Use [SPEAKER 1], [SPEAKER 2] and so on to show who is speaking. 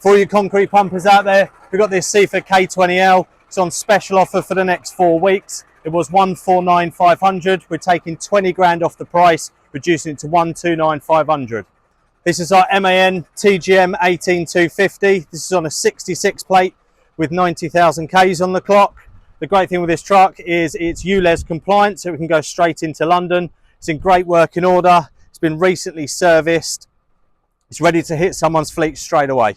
[SPEAKER 1] For you concrete pumpers out there, we've got this Cifa K20L. It's on special offer for the next 4 weeks. It was 149,500. We're taking 20 grand off the price, reducing it to 129,500. This is our MAN TGM 18250. This is on a 66 plate with 90,000 Ks on the clock. The great thing with this truck is it's ULEZ compliant, so we can go straight into London. It's in great working order. It's been recently serviced. It's ready to hit someone's fleet straight away.